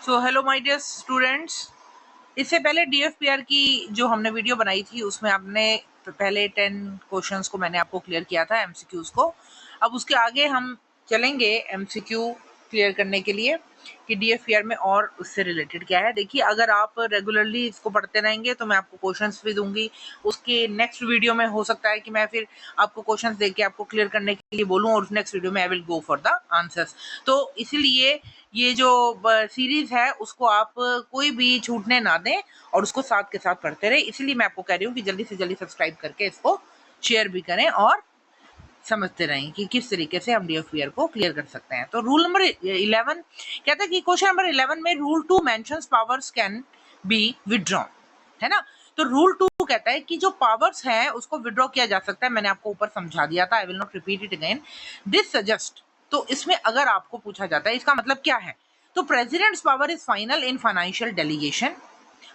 So hello my dear students, इससे पहले डीएफपीआर की जो हमने वीडियो बनाई थी उसमें आपने पहले 10 क्वेश्चंस को मैंने आपको क्लियर किया था एमसीक्यूज को। अब उसके आगे हम चलेंगे एमसीक्यू क्लियर करने के लिए कि डीएफपीआर में और उससे रिलेटेड क्या है। देखिए, अगर आप रेगुलरली इसको पढ़ते रहेंगे तो मैं आपको क्वेश्चंस भी दूंगी। उसके नेक्स्ट वीडियो में हो सकता है कि मैं फिर आपको क्वेश्चंस देके आपको क्लियर करने के लिए बोलूं और नेक्स्ट वीडियो में I will go for the answers. तो इसीलिए ये जो सीरीज है उसको आप कोई भी छूटने ना दें और उसको साथ के साथ पढ़ते रहे। इसलिए मैं आपको कह रही हूँ कि जल्दी से जल्दी सब्सक्राइब करके इसको शेयर भी करें और समझते रहें कि किस तरीके से हम डीएफपीआर को क्लियर कर सकते हैं। तो रूल नंबर 11 कहता है कि क्वेश्चन नंबर 11 में rule 2 mentions powers can be withdrawn, है ना। तो रूल 2 कहता है कि जो पावर्स हैं उसको विड्रॉ किया जा सकता है। मैंने आपको ऊपर समझा दिया था, I will not repeat it again. This suggest, तो इसमें अगर आपको पूछा जाता है इसका मतलब क्या है, तो president's power is final in financial delegation,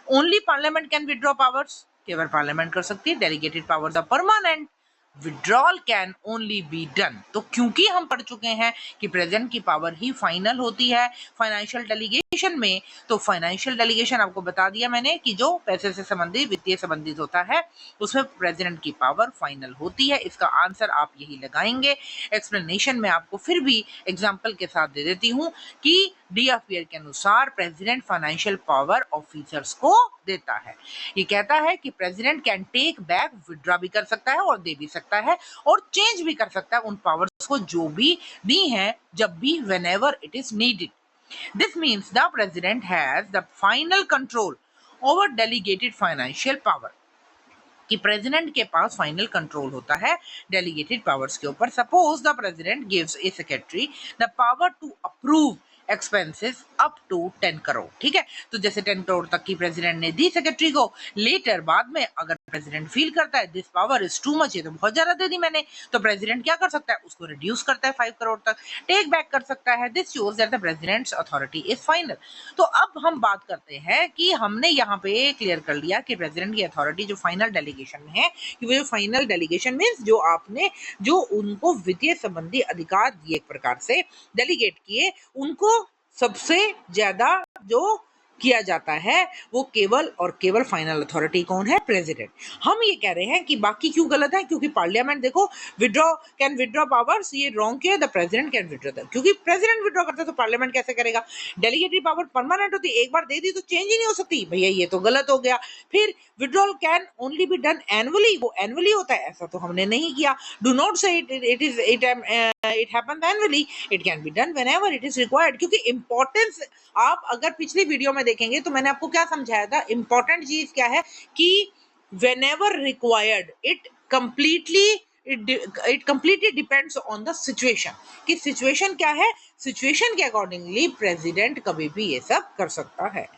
only parliament can withdraw powers, केवल पार्लियामेंट कर सकती है, delegated powers are permanent, withdrawal can only be done. तो क्योंकि हम पढ़ चुके हैं कि प्रेजेंट की पावर ही फाइनल होती है फाइनेंशियल डेलीगेशन में, तो फाइनेंशियल डेलीगेशन आपको बता दिया मैंने कि जो पैसे से संबंधित वित्तीय संबंधित होता है उसमें प्रेसिडेंट की पावर फाइनल होती है। इसका आंसर आप यही लगाएंगे। एक्सप्लेनेशन में आपको फिर भी एग्जाम्पल के साथ दे देती हूँ कि डीएफपीआर के अनुसार प्रेसिडेंट फाइनेंशियल पावर ऑफिसर्स को देता है। ये कहता है कि president can take back, withdraw भी कर सकता है और दे भी सकता है और चेंज भी कर सकता है उन पावर्स को जो भी दी हैं जब भी, whenever it is needed. This means the president has the final control over delegated financial power, कि प्रेसिडेंट के पास फाइनल कंट्रोल होता है डेलीगेटेड पावर्स के ऊपर। Suppose the president gives a secretary the power to approve expenses up to 10 crore, ठीक है। तो जैसे 10 करोड़ तक की प्रेसिडेंट ने दी सेक्रेटरी को, लेटर बाद में अगर प्रेसिडेंट फील करता है this power is too much, ये तो बहुत ज्यादा दे दी मैंने, तो प्रेसिडेंट क्या कर सकता है, उसको रिड्यूस करता है 5 करोड़ तक, टेक बैक कर सकता है। This shows that the president's authority is final. तो अब हम बात करते हैं कि हमने यहाँ पे क्लियर कर लिया कि प्रेसिडेंट की अथॉरिटी जो फाइनल डेलीगेशन में है, कि वो जो फाइनल डेलीगेशन मीन्स जो आपने जो उनको वित्तीय संबंधी अधिकार दिए एक प्रकार से डेलीगेट किए, उनको सबसे ज्यादा जो किया जाता है वो केवल और केवल फाइनल अथॉरिटी कौन है, प्रेसिडेंट। हम ये कह रहे हैं कि बाकी क्यों गलत है, क्योंकि पार्लियामेंट देखो विड्रॉ कैन विड्रॉ पावर्स, ये रॉन्ग क्यों है, द प्रेसिडेंट कैन विड्रॉ, क्योंकि प्रेसिडेंट विड्रॉ करता है तो पार्लियामेंट कैसे करेगा। डेलीगेटेड पावर परमानेंट होती है, एक बार दे दी तो चेंज ही नहीं हो सकती, भैया ये तो गलत हो गया। फिर withdrawal can only be done annually, वो एनुअली होता है, ऐसा तो हमने नहीं किया। डू नॉट से it happens annually, it can be done whenever it is required, क्योंकि इंपॉर्टेंस आप अगर पिछली वीडियो में देखेंगे तो मैंने आपको क्या समझाया था, इंपॉर्टेंट चीज क्या है कि whenever required it completely depends on the situation, कि सिचुएशन क्या है, सिचुएशन के अकॉर्डिंगली प्रेसिडेंट कभी भी ये सब कर सकता है।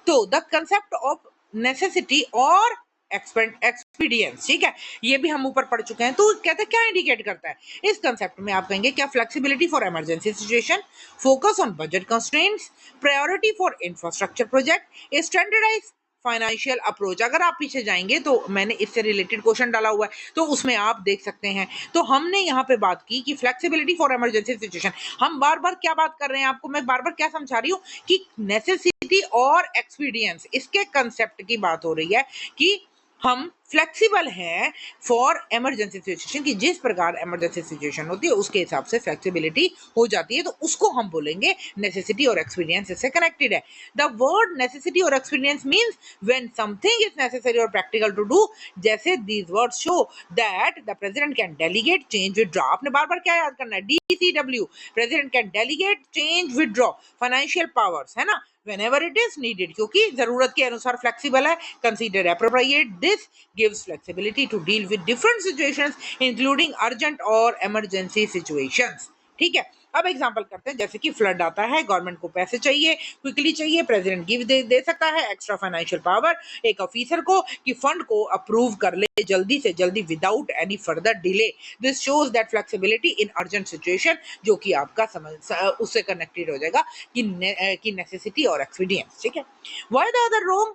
तो द कंसेप्ट ऑफ नेसेसिटी और एक्सपीडियंस, ठीक है, ये भी हम ऊपर पढ़ चुके हैं। तो कहते हैं क्या इंडिकेट करता है इस कंसेप्ट में, आप कहेंगे क्या, flexibility for emergency situation, focus on budget constraints, priority for infrastructure project, standardize financial approach. अगर आप पीछे जाएंगे तो मैंने इससे रिलेटेड क्वेश्चन डाला हुआ है, तो उसमें आप देख सकते हैं। तो हमने यहाँ पे बात की कि फ्लेक्सिबिलिटी फॉर इमरजेंसी सिचुएशन, हम बार बार क्या बात कर रहे हैं, आपको मैं बार बार क्या समझा रही हूँ कि नेसेसिटी और एक्सपीडियंस, इसके कंसेप्ट की बात हो रही है कि हम फ्लेक्सिबल हैं फॉर इमरजेंसी सिचुएशन, की जिस प्रकार इमरजेंसी सिचुएशन होती है उसके हिसाब से फ्लेक्सिबिलिटी हो जाती है, तो उसको हम बोलेंगे नेसेसिटी और एक्सपीडियंस, इससे कनेक्टेड है। द वर्ड नेसेसिटी और expedience means when something is necessary और प्रैक्टिकल टू डू, जैसे these words show that the president can delegate, change, withdraw. आपने बार बार क्या याद करना है, DCW, president can delegate, change, withdraw financial powers, है ना, whenever it is needed, क्योंकि जरूरत के अनुसार फ्लेक्सिबल है। Consider appropriate, this gives flexibility to deal with different situations including urgent और इमरजेंसी सिचुएशंस, ठीक है। अब एग्जांपल करते हैं, जैसे कि फ्लड आता है, गवर्नमेंट को पैसे चाहिए, क्विकली चाहिए, प्रेसिडेंट गिव दे सकता है एक्स्ट्रा फाइनेंशियल पावर एक ऑफिसर को कि फंड को अप्रूव कर ले जल्दी से जल्दी without any further delay. This shows that flexibility in urgent situation, जो कि आपका समझ उससे कनेक्टेड हो जाएगा कि नेसेसिटी और एक्सपीडियंस, ठीक है। Why the other roam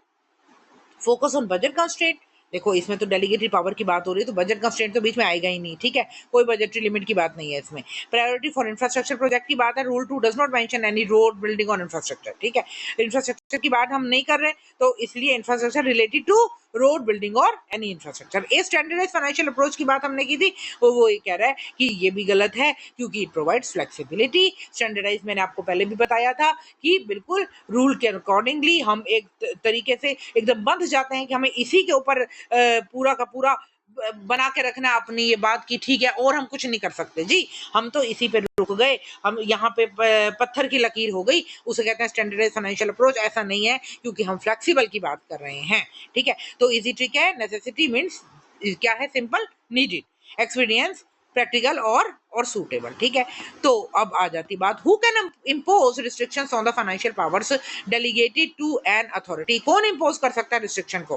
focus on budget constraint, देखो इसमें तो डेलीगेटेड पावर की बात हो रही है, तो बजट कंस्ट्रेंट तो बीच में आएगा ही नहीं, ठीक है, कोई बजटरी लिमिट की बात नहीं है इसमें। प्रायोरिटी फॉर इंफ्रास्ट्रक्चर प्रोजेक्ट की बात है, rule 2 does not mention any road building और इंफ्रास्ट्रक्चर, ठीक है, इंफ्रास्ट्रक्चर की बात हम नहीं कर रहे, तो इसलिए infrastructure related to road building और any infrastructure. A standardized financial approach की बात हमने की थी, वो ये कह रहा है कि ये भी गलत है क्योंकि इट प्रोवाइड्स फ्लेक्सिबिलिटी। स्टैंडर्डाइज मैंने आपको पहले भी बताया था कि बिल्कुल रूल के अकॉर्डिंगली हम एक तरीके से एकदम बंध जाते हैं कि हमें इसी के ऊपर पूरा का पूरा बना के रखना अपनी ये बात की, ठीक है, और हम कुछ नहीं कर सकते जी, हम तो इसी पे रुक गए, हम यहाँ पे पत्थर की लकीर हो गई, उसे कहते हैं स्टैंडर्डाइज्ड फाइनेंशियल अप्रोच। ऐसा नहीं है क्योंकि हम फ्लेक्सिबल की बात कर रहे हैं, ठीक है। तो इजी ट्रिक है, नेसेसिटी मींस क्या है, सिंपल, नीडेड, एक्सपीरियंस, प्रैक्टिकल और सूटेबल, ठीक है। तो अब आ जाती बात, who can impose restrictions on the financial powers delegated to an authority. कौन इम्पोज कर सकता है रिस्ट्रिक्शन को,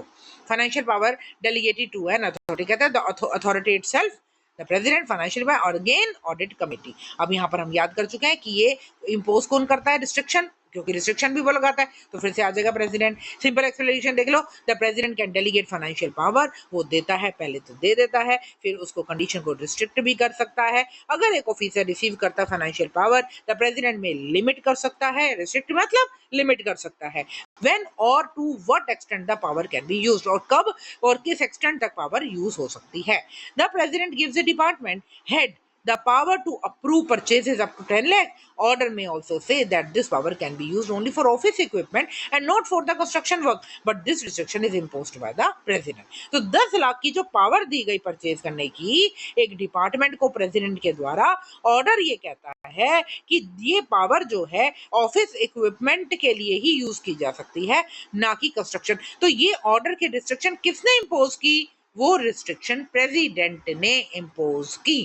financial power delegated to an authority, कहते हैं the authority itself, the president, financial by और अगेन ऑडिट कमेटी। अब यहाँ पर हम याद कर चुके हैं कि ये इम्पोज कौन करता है रिस्ट्रिक्शन, क्योंकि रिस्ट्रिक्शन भी वो लगाता है, तो फिर से आ जाएगा प्रेसिडेंट। सिंपल एक्सप्लेनेशन देख लो, the president can delegate financial power, वो देता है, पहले तो दे देता है, फिर उसको कंडीशन को रिस्ट्रिक्ट भी कर सकता है। अगर एक ऑफिसर रिसीव करता है फाइनेंशियल पावर, द प्रेसिडेंट में लिमिट कर सकता है, रिस्ट्रिक्ट मतलब लिमिट कर सकता है। व्हेन और to what extent the power can be used, और कब और किस एक्सटेंट तक पावर यूज हो सकती है। The president gives the department head the power to approve purchases up to 10 lakh. Order may also say that this power can be used only for office equipment and not for the construction work, but this restriction is imposed by the president. तो 10 लाख की जो power दी गई purchase करने की एक department को president के द्वारा, ऑर्डर ये कहता है कि ये पावर जो है ऑफिस इक्विपमेंट के लिए ही यूज की जा सकती है, ना कि कंस्ट्रक्शन। तो ये ऑर्डर की रिस्ट्रिक्शन किसने इम्पोज की, वो रिस्ट्रिक्शन प्रेसिडेंट ने इम्पोज की,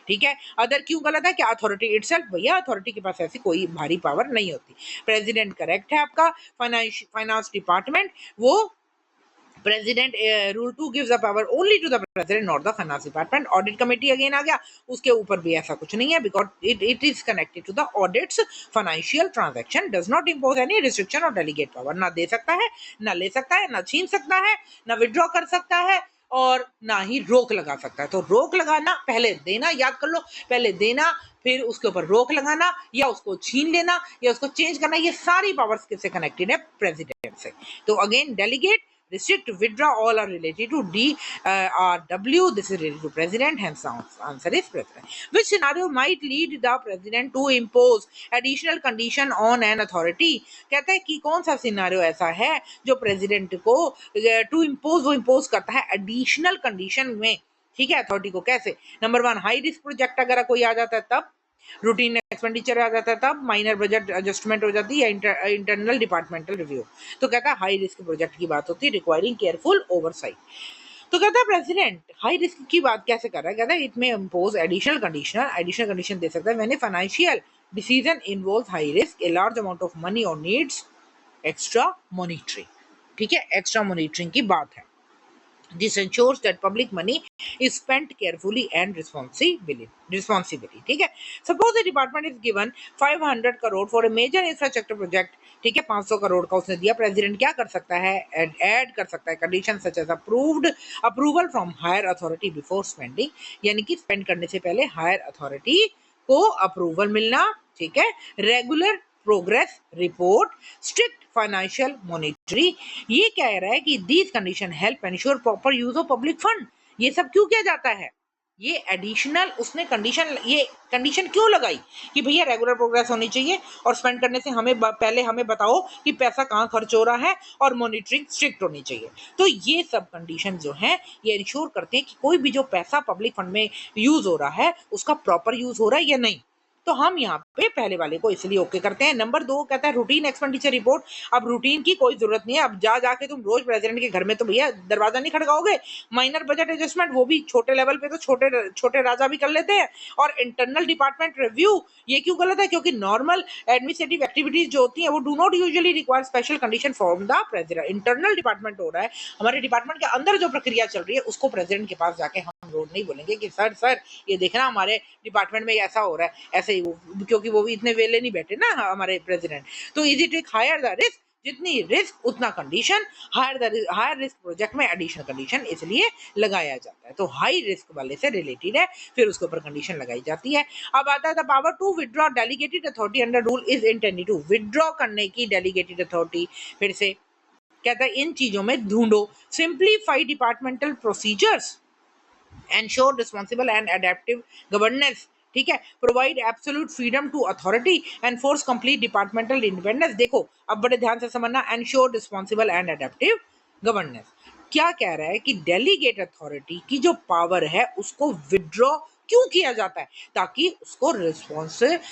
ठीक है। अदर क्यों गलत है, क्या अथॉरिटी इटसेल्फ, भैया अथॉरिटी के पास ऐसी कोई भारी पावर नहीं होती। प्रेसिडेंट करेक्ट है आपका, फाइनेंस डिपार्टमेंट वो president, rule 2 gives the power only to the president not the finance department. Audit committee again आ गया, उसके ऊपर भी ऐसा कुछ नहीं है, because it is connected to the audits. Financial transaction does not impose any restriction और डेलीगेट पावर, ना दे सकता है, ना ले सकता है, ना छीन सकता है, ना विड्रॉ कर सकता है, और ना ही रोक लगा सकता है। तो रोक लगाना, पहले देना, याद कर लो, पहले देना फिर उसके ऊपर रोक लगाना, या उसको छीन लेना, या उसको चेंज करना, ये सारी पावर्स किससे कनेक्टेड है, प्रेसिडेंट से। तो again delegate, restrict, withdraw, all are related to D or W. This is related to president, hence answer is president. Which scenario might lead the president to impose additional condition on an authority? कहते हैं कि कौन सा scenario ऐसा है जो president को to impose, वो इम्पोज करता है एडिशनल कंडीशन में, ठीक है, अथॉरिटी को। कैसे, नंबर 1, हाई रिस्क प्रोजेक्ट अगर कोई आ जाता है तब, रूटीन एक्सपेंडिचर आ जाता है तब, माइनर बजट एडजस्टमेंट हो जाती है, या इंटरनल डिपार्टमेंटल रिव्यू। तो कहता है हाई रिस्क प्रोजेक्ट की बात होती है, रिक्वायरिंग केयरफुल ओवरसाइट। तो कहता है प्रेसिडेंट हाई रिस्क की बात कैसे कर रहा है, कहता है इट में इम्पोज एडिशनल कंडीशन दे सकता है when a financial decision involve high risk, a large amount of money और नीड्स एक्स्ट्रा मॉनिटरिंग, ठीक है, एक्स्ट्रा मॉनिटरिंग की बात है। This ensures that public money is spent carefully and responsibly, ठीक है। Suppose the department is given 500 crore for a major infrastructure project, ठीक है, 500 करोड़ का उसने दिया, प्रेसिडेंट क्या कर सकता है, ऐड कर सकता है condition such as approval from higher authority before spending, यानी कि स्पेंड करने से पहले हायर अथॉरिटी को अप्रूवल मिलना, ठीक है, regular progress report, strict financial monetary. ये कह रहा है कि these condition help ensure proper use of public fund. ये सब क्यों किया जाता है, ये एडिशनल उसने कंडीशन, ये कंडीशन क्यों लगाई कि भैया रेगुलर प्रोग्रेस होनी चाहिए और स्पेंड करने से हमें पहले हमें बताओ कि पैसा कहाँ खर्च हो रहा है, और मॉनिटरिंग स्ट्रिक्ट होनी चाहिए। तो ये सब कंडीशन जो हैं ये इंश्योर करते हैं कि कोई भी जो पैसा पब्लिक फंड में यूज हो रहा है उसका प्रॉपर यूज हो रहा है या नहीं। तो हम यहाँ पे पहले वाले को इसलिए ओके करते हैं। नंबर 2 कहता है रूटीन एक्सपेंडिचर रिपोर्ट। अब रूटीन की कोई जरूरत नहीं है, अब जाके तुम रोज प्रेसिडेंट के घर में तो भैया दरवाजा नहीं खड़काओगे। माइनर बजट एडजस्टमेंट वो भी छोटे लेवल पे तो छोटे राजा भी कर लेते हैं। और इंटरनल डिपार्टमेंट रिव्यू, ये क्यों गलत है, क्योंकि नॉर्मल एडमिनिस्ट्रेटिव एक्टिविटीज जो होती है वो do not usually require special condition from the president. Internal department हो रहा है, हमारे डिपार्टमेंट के अंदर जो प्रक्रिया चल रही है उसको प्रेसिडेंट के पास जाके हम रोज नहीं बोलेंगे कि सर ये देखना हमारे डिपार्टमेंट में ऐसा हो रहा है, ऐसे ही, क्योंकि वो भी इतने वेले नहीं बैठे ना हमारे प्रेसिडेंट। तो easy trick, higher the risk जितनी रिस्क उतना कंडीशन, हायर रिस्क प्रोजेक्ट में एडिशनल कंडीशन इसलिए लगाया जाता है। तो हाई रिस्क वाले से रिलेटेड है, फिर उसके ऊपर कंडीशन लगाई जाती है। अब आता है the power to withdraw delegated authority under rule is intended to, withdraw करने की डेलीगेटेड अथॉरिटी, फिर से कहता है इन चीजों में ढूंढो, simplify departmental procedures, ensure responsible and adaptive governance, ठीक है, provide absolute freedom to authority, enforce complete departmental independence. देखो अब बड़े ध्यान से समझना, ensure responsible and adaptive governance क्या कह रहा है कि डेलीगेट अथॉरिटी की जो पावर है उसको विड्रॉ क्यों किया जाता है, ताकि उसको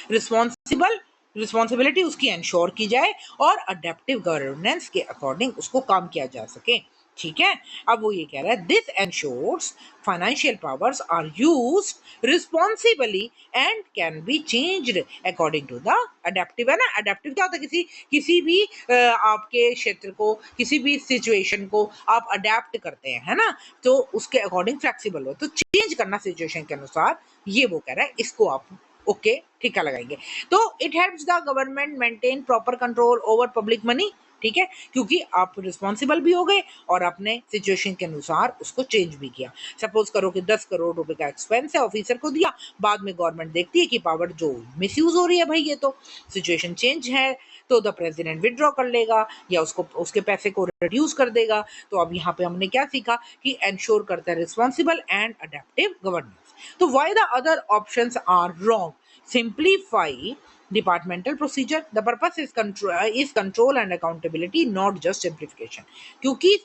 रिस्पॉन्सिबल रिस्पॉन्सिबिलिटी उसकी एंश्योर की जाए और अडेप्टिव गवर्नेंस के अकॉर्डिंग उसको काम किया जा सके, ठीक है। अब वो ये कह रहा है this ensures financial powers are used responsibly and can be changed according to the adaptive, है ना। अडेप्टिव क्या होता है, किसी भी आपके क्षेत्र को, किसी भी सिचुएशन को आप अडेप्ट करते हैं, है ना, तो उसके अकॉर्डिंग फ्लेक्सिबल हो, तो चेंज करना सिचुएशन के अनुसार, ये वो कह रहा है, इसको आप ओके ठीका लगाएंगे। तो it helps the government maintain proper control over public money, ठीक है, क्योंकि आप रिस्पॉन्सिबल भी हो गए और आपने सिचुएशन के अनुसार उसको चेंज भी किया। सपोज करो कि 10 करोड़ रुपए का एक्सपेंस है, ऑफिसर को दिया, बाद में गवर्नमेंट देखती है कि पावर जो मिसयूज हो रही है, भाई ये तो सिचुएशन चेंज है, तो द प्रेसिडेंट विड्रॉ कर लेगा या उसको उसके पैसे को रिड्यूस कर देगा। तो अब यहाँ पे हमने क्या सीखा कि एंश्योर करता है रिस्पॉन्सिबल एंड अडेप्टिव गवर्नेंस। तो why the other options are wrong, simplify departmental procedure, the purpose is control and accountability, not just simplification, क्योंकि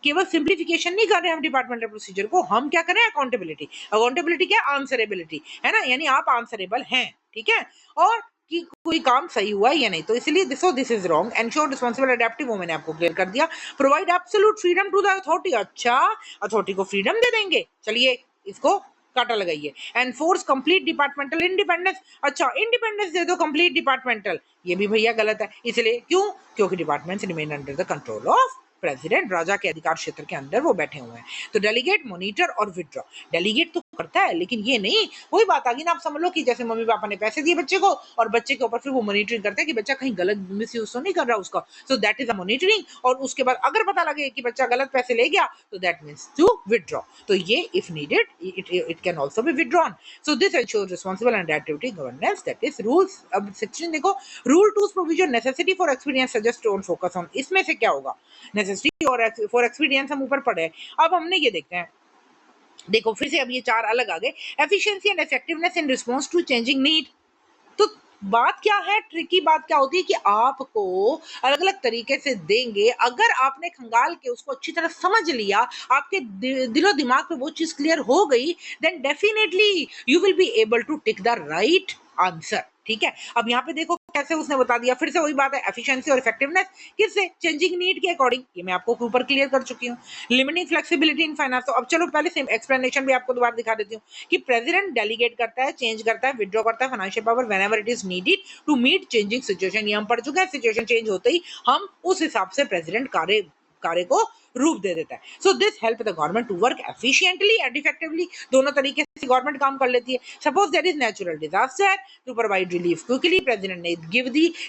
केवल सिंप्लीफिकेशन नहीं कर रहे हम डिपार्टमेंटल प्रोसीजर को, हम क्या करें अकाउंटेबिलिटी, अकाउंटेबिलिटी क्या आंसरेबिलिटी, है ना, यानी आप आंसरेबल हैं, ठीक है, और कि कोई काम सही हुआ है या नहीं, तो इसलिए this is wrong. Ensure responsible adaptive, वो मैंने आपको क्लियर कर दिया। Provide absolute freedom to the authority, अच्छा अथॉरिटी को फ्रीडम दे देंगे, चलिए इसको काटा लगाइए। एनफोर्स कंप्लीट डिपार्टमेंटल इंडिपेंडेंस, अच्छा इंडिपेंडेंस दे दो कंप्लीट डिपार्टमेंटल, ये भी भैया गलत है, इसलिए क्यों, क्योंकि departments remain under the control of president, राजा के अधिकार क्षेत्र के अंदर वो बैठे हुए हैं। तो डेलीगेट, मॉनिटर और विड्रॉ, डेलीगेट तो करता है लेकिन ये नहीं, वही बात आ गई ना, आप समझ लो कि जैसे मम्मी पापा ने पैसे दिए बच्चे को और बच्चे के ऊपर फिर वो मॉनिटरिंग करते हैं कि बच्चा कहीं गलत मिसयूज तो नहीं कर रहा उसका, so that is a monitoring, और उसके बाद अगर पता लगे कि बच्चा गलत पैसे ले गया तो दैट मींस टू विड्रॉ, तो ये if needed it can also be withdrawn. So this ensures responsible and adaptive governance, that is rules. अब सेक्शन देखो, rule 2 provision necessity for expedience suggest on focus on, इसमें से क्या होगा, necessity और for एक्सपीडियंस हम ऊपर पढ़े, अब हमने ये देखते हैं, देखो फिर से अब ये चार अलग आ गए, efficiency and effectiveness in response to changing need. तो बात क्या है, ट्रिकी बात क्या होती है कि आपको अलग अलग तरीके से देंगे, अगर आपने खंगाल के उसको अच्छी तरह समझ लिया, आपके दिलो दिमाग पे वो चीज क्लियर हो गई, then definitely you will be able to tick the right answer, ठीक है। अब यहाँ पे देखो कैसे उसने बता दिया, फिर से वही बात है, एफिशिएंसी और इफेक्टिवनेस किससे, चेंजिंग नीड के अकॉर्डिंग, ये मैं आपको ऊपर क्लियर कर चुकी हूँ। लिमिटिंग फ्लेक्सिबिलिटी इन फाइनेंस, तो अब चलो पहले सेम एक्सप्लेनेशन भी आपको दोबारा दिखा देती हूँ कि प्रेसिडेंट डेलीगेट करता है, चेंज करता है, विड्रॉ करता है financial power whenever it is needed to meet changing situation, ये हम पढ़ चुके हैं, सिचुएशन चेंज होते ही हम उस हिसाब से प्रेसिडेंट कार्य को रूप दे देता है। So this help the government to work efficiently and effectively, दोनों तरीके से गवर्नमेंट काम कर लेती है। Suppose there is natural disaster, to provide relief quickly president ने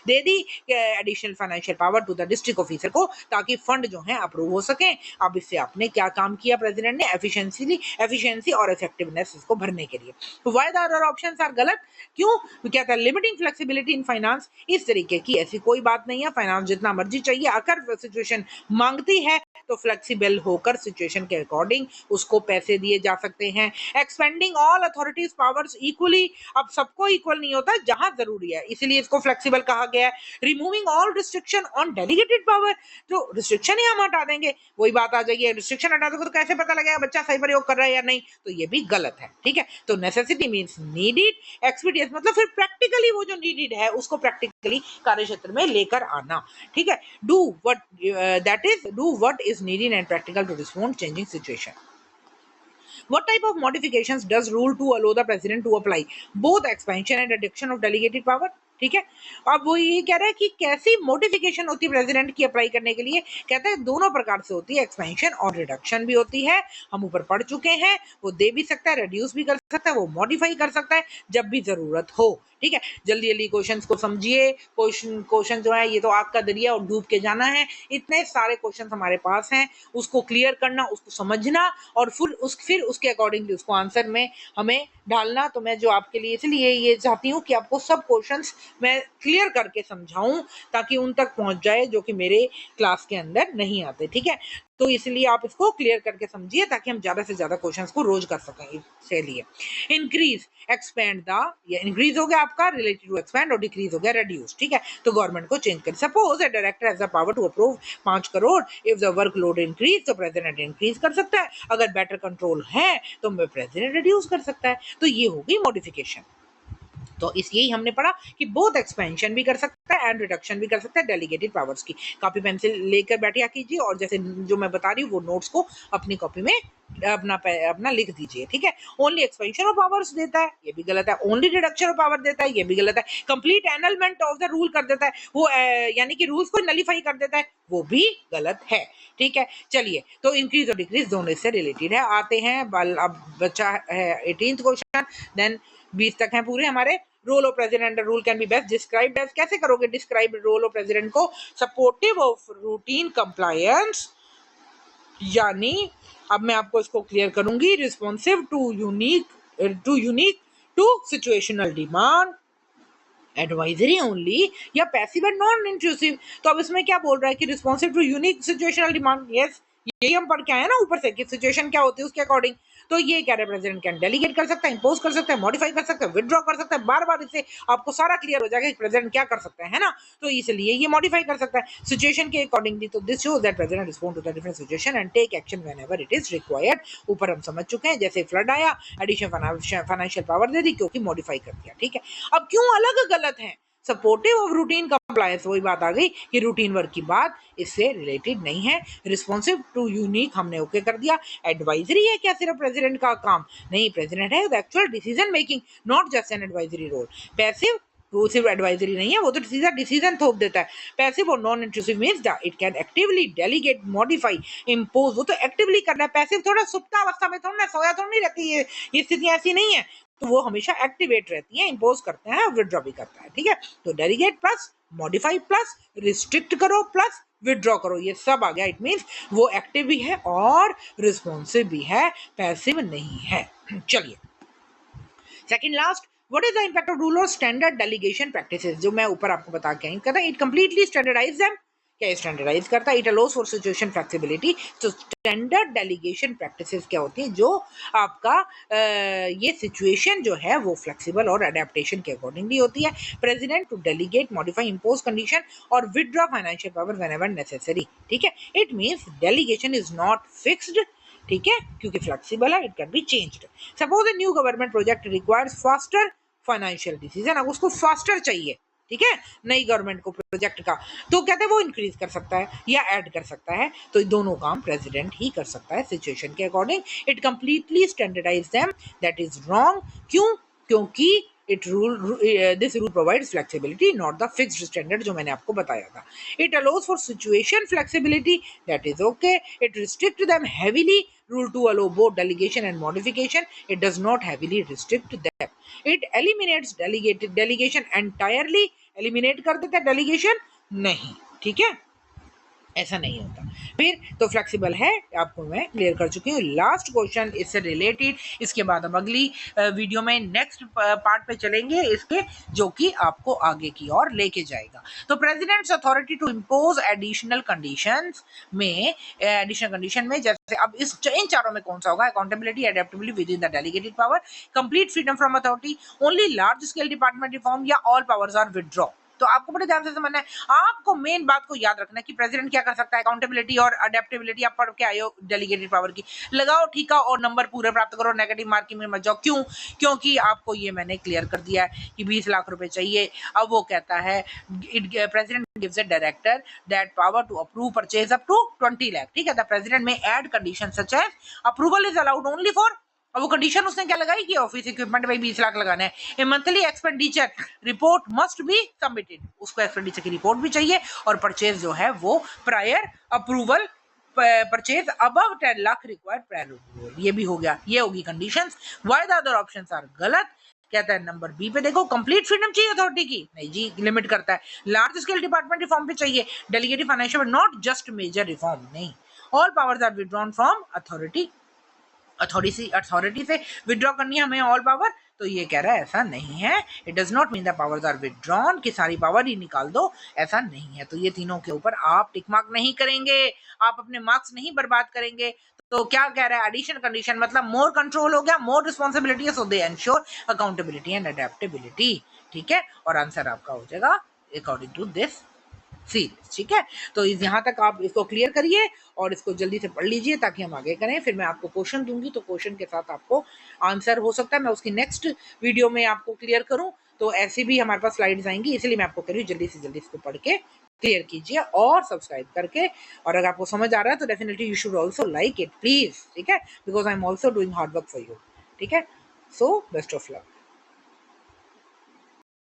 दे दी additional financial power to the district officer को, ताकि फंड जो है अप्रूव हो सके। अब इससे आपने क्या काम किया, प्रेसिडेंट ने एफिशिएंसी और इफेक्टिवनेस इसको भरने के लिए। तो why the other options are गलत, क्यों, क्या था, लिमिटिंग फ्लेक्सिबिलिटी इन फाइनेंस, इस तरीके की ऐसी कोई बात नहीं है, फाइनेंस जितना मर्जी चाहिए, अगर सिचुएशन मांगती है तो फ्लेक्सिबल होकर सिचुएशन के अकॉर्डिंग उसको पैसे दिए जा सकते हैं। Expanding all authorities powers equally, अब सबको इक्वल नहीं होता, जहां जरूरी है, इसलिए इसको फ्लेक्सिबल कहा गया है। Removing all restriction on delegated power, जो रिस्ट्रिक्शन ही हम हटा देंगे, वही बात आ जाएगी, रिस्ट्रिक्शन हटा दोगे तो कैसे पता लगेगा बच्चा सही प्रयोग कर रहा है या नहीं, तो ये भी गलत है, ठीक है। तो नेसेसिटी मींस नीडेड, एक्सपीडियंस मतलब फिर प्रैक्टिकली वो जो नीडेड है उसको प्रैक्टिकली कार्य क्षेत्र में लेकर आना, ठीक है। Do what is needed and practical to respond changing situation. What type of modifications does Rule 2 allow the President to apply? Both expansion and reduction of delegated power. ठीक है। अब वो ये कह रहा है कि कैसी मॉडिफिकेशन होती है प्रेसिडेंट की अप्लाई करने के लिए, कहते हैं दोनों प्रकार से होती है, एक्सपेंशन और रिडक्शन भी होती है, हम ऊपर पढ़ चुके हैं। वो दे भी सकता है, रिड्यूस भी कर सकता है, वो मॉडिफाई कर सकता है जब भी जरूरत हो। ठीक है, जल्दी जल्दी क्वेश्चंस को समझिए। क्वेश्चन जो है ये तो आग का दरिया और डूब के जाना है, इतने सारे क्वेश्चन हमारे पास हैं, उसको क्लियर करना, उसको समझना और फिर उसके अकॉर्डिंगली उसको आंसर में हमें डालना। तो मैं जो आपके लिए इसलिए ये चाहती हूँ कि आपको सब क्वेश्चंस मैं क्लियर करके समझाऊं ताकि उन तक पहुंच जाए जो कि मेरे क्लास के अंदर नहीं आते। ठीक है, तो इसलिए आप इसको क्लियर करके समझिए ताकि हम ज्यादा से ज्यादा क्वेश्चंस को रोज कर सकें। इसलिए इंक्रीज एक्सपेंड द, ये इंक्रीज हो गया आपका रिलेटेड टू एक्सपेंड और डिक्रीज हो गया रिड्यूस। ठीक है, तो गवर्नमेंट को चेंज कर, suppose a director has the power to approve 5 crore, if the workload increase तो प्रेसिडेंट इंक्रीज कर सकता है, अगर बेटर कंट्रोल है तो प्रेसिडेंट रिड्यूस कर सकता है। तो ये होगी मॉडिफिकेशन। तो इसलिए हमने पढ़ा कि बोथ एक्सपेंशन भी कर सकता है एंड रिडक्शन भी कर सकता है डेलीगेटेड पावर्स की। कॉपी पेंसिल लेकर बैठिया कीजिए और जैसे जो मैं बता रही हूँ वो नोट्स को अपनी कॉपी में अपना लिख दीजिए। ठीक है, ओनली एक्सपेंशन ऑफ पावर्स देता है, ये भी गलत है। ओनली रिडक्शन ऑफ पावर देता है, ये भी गलत है। Complete annulment of the rule कर देता है, वो यानी कि रूल्स को नलीफाई कर देता है, वो भी गलत है। ठीक है, चलिए, तो इंक्रीज और डिक्रीज दोनों इससे रिलेटेड है। आते हैं अब बच्चा है 18th क्वेश्चन, देन 20 तक हैं पूरे हमारे। Role of president, rule can be best described as, कैसे करोगे डिस्क्राइब रोल ऑफ प्रेसिडेंट को? सपोर्टिव ऑफ रूटीन कंप्लायंस, यानी अब मैं आपको इसको क्लियर करूंगी, responsive to unique to situational demand, advisory only, या पैसिव एंड नॉन इंट्रूसिव। तो अब इसमें क्या बोल रहा है कि responsive to unique situational demand, yes यही हम पढ़ के आए ना ऊपर से कि सिचुएशन क्या होती है उसके अकॉर्डिंग। तो ये क्या है, प्रेसिडेंट कैन डेलीगेट कर सकता है, इंपोज कर सकता है, मॉडिफाई कर सकता है, विदड्रॉ कर सकता है। बार बार इससे आपको सारा क्लियर हो जाएगा कि प्रेसिडेंट क्या कर सकता है ना। तो इसलिए ये मॉडिफाई कर सकता है सिचुएशन के अकॉर्डिंगली। तो this shows that president respond to the different situation and take action whenever it is required. ऊपर हम समझ चुके हैं, जैसे फ्लड आया, एडिशन फाइनेंशियल पावर दे दी क्योंकि मॉडिफाई कर दिया। ठीक है, अब क्यों अलग गलत है? सपोर्टिव ऑफ रूटीन कंप्लायंस, वही बात आ गई कि रूटीन वर्क की बात इससे रिलेटेड नहीं है। रिस्पॉन्सिव टू यूनिक हमने ओके कर दिया। एडवाइजरी है क्या सिर्फ प्रेसिडेंट का काम? नहीं, प्रेसिडेंट है actual decision making, not just an advisory role. Passive, वो सिर्फ एडवाइजरी नहीं है, वो तो सीधा डिसीजन थोप देता है। पैसिव और non intrusive means that it can actively delegate, modify, impose, वो तो एक्टिवली करना है। पैसिव थोड़ा सुप्ता अवस्था में, थोड़ा सोया थोड़ा नहीं रहती है, ये स्थितियां ऐसी नहीं है। तो वो हमेशा एक्टिवेट रहती है, इंपोज करते हैं, विदड्रॉ भी करता है। ठीक है, तो delegate plus modify plus restrict करो प्लस विदड्रॉ करो, ये सब आ गया। इट मींस वो एक्टिव भी है और रिस्पॉन्सिव भी है, पैसिव नहीं है। चलिए, second last, what is the impact of rule और स्टैंडर्ड डेलीगेशन प्रैक्टिसेस, जो मैं ऊपर आपको बता के आई, कहता है इट कंप्लीटली स्टैंडर्डाइज देम, क्या स्टैंडर्डाइज करता है? It allows for situation flexibility. तो स्टैंडर्ड डेलीगेशन प्रैक्टिसेस क्या होती है? जो आपका ये सिचुएशन जो है वो फ्लेक्सिबल और अडेप्टेशन के अकॉर्डिंगली होती है। President to delegate, modify, impose condition और withdraw financial power whenever necessary. ठीक है, it means delegation is not fixed, ठीक है, क्योंकि फ्लेक्सिबल है, it can be changed. Suppose a new government project requires faster financial decision, अब उसको faster चाहिए, ठीक है, नई गवर्नमेंट को प्रोजेक्ट का, तो कहते हैं वो इंक्रीज कर सकता है या ऐड कर सकता है। तो दोनों काम प्रेसिडेंट ही कर सकता है सिचुएशन के according. It completely standardize them, that is wrong. क्यों? क्योंकि this rule provides flexibility, not the fixed standard, जो मैंने आपको बताया था। It allows for situation flexibility, that is okay. It restrict them heavily, rule to allow both delegation and modification, it does not heavily restrict them. It eliminates delegation entirely, eliminate कर देता है delegation नहीं, ठीक है, ऐसा नहीं होता। फिर तो फ्लेक्सिबल है, आपको मैं क्लियर कर चुकी हूँ। लास्ट क्वेश्चन इससे रिलेटेड, इसके बाद हम अगली वीडियो में नेक्स्ट पार्ट पे चलेंगे इसके, जो कि आपको आगे की ओर लेके जाएगा। तो president's authority to impose additional conditions में, एडिशनल कंडीशन में जैसे अब इन चारों में कौन सा होगा? Accountability, adaptability within the delegated power, complete freedom from authority, only large scale department reform, या ऑल पावर्स आर विदड्रॉ। तो आपको बड़े ध्यान से समझना है, आपको मेन बात को याद रखना है कि प्रेसिडेंट क्या कर सकता है। अकाउंटेबिलिटी और अडेप्टेबिलिटी आप पढ़ के आए हो डेलीगेटेड पावर की, लगाओ ठीका और नंबर पूरे प्राप्त करो, नेगेटिव मार्किंग में मत जाओ। क्यों? क्योंकि आपको ये मैंने क्लियर कर दिया है कि 20 लाख रुपए चाहिए। अब वो कहता है president gives a director that power to approve purchase up to 20 lakh. ठीक है, द प्रेसिडेंट में add condition such as approval is allowed only for और वो कंडीशन उसने क्या लगाई कि ऑफिस इक्विपमेंट में 20 लाख लगाना है। A monthly expenditure report must be submitted, उसको एक्सपेंडिचर की रिपोर्ट भी चाहिए और परचेज जो है वो prior approval purchase above 10 lakh required prior approval, ये भी हो गया, ये होगी conditions. Why the other options are गलत। कहता है नंबर बी पे देखो, कंप्लीट फ्रीडम चाहिए अथॉरिटी की, नहीं जी लिमिट करता है। लार्ज स्केल डिपार्टमेंट रिफॉर्म पे चाहिए, delegative financial not just major reform, नहीं। All powers are withdrawn from authority, authority से विड्रॉ करनी है हमें ऑल पावर, तो ये कह रहा है ऐसा नहीं है। It does not mean the powers are withdrawn कि सारी पावर ही निकाल दो, ऐसा नहीं है। तो ये तीनों के ऊपर आप टिक मार्क नहीं करेंगे, आप अपने मार्क्स नहीं बर्बाद करेंगे। तो क्या कह रहा है, एडिशन कंडीशन मतलब मोर कंट्रोल हो गया, more responsibility, so they ensure accountability and adaptability, ठीक है। और आंसर आपका हो जाएगा अकॉर्डिंग टू दिस सीरीज, ठीक है। तो यहाँ तक आप इसको क्लियर करिए और इसको जल्दी से पढ़ लीजिए ताकि हम आगे करें। फिर मैं आपको क्वेश्चन दूंगी, तो क्वेश्चन के साथ आपको आंसर हो सकता है मैं उसकी नेक्स्ट वीडियो में आपको क्लियर करूं। तो ऐसे भी हमारे पास स्लाइड्स आएंगी, इसलिए मैं आपको कह रही हूँ जल्दी से जल्दी इसको पढ़ के क्लियर कीजिए और सब्सक्राइब करके। और अगर आपको समझ आ रहा है तो definitely you should also like it please, ठीक है, because I am also doing hard work for you, ठीक है। So best of luck.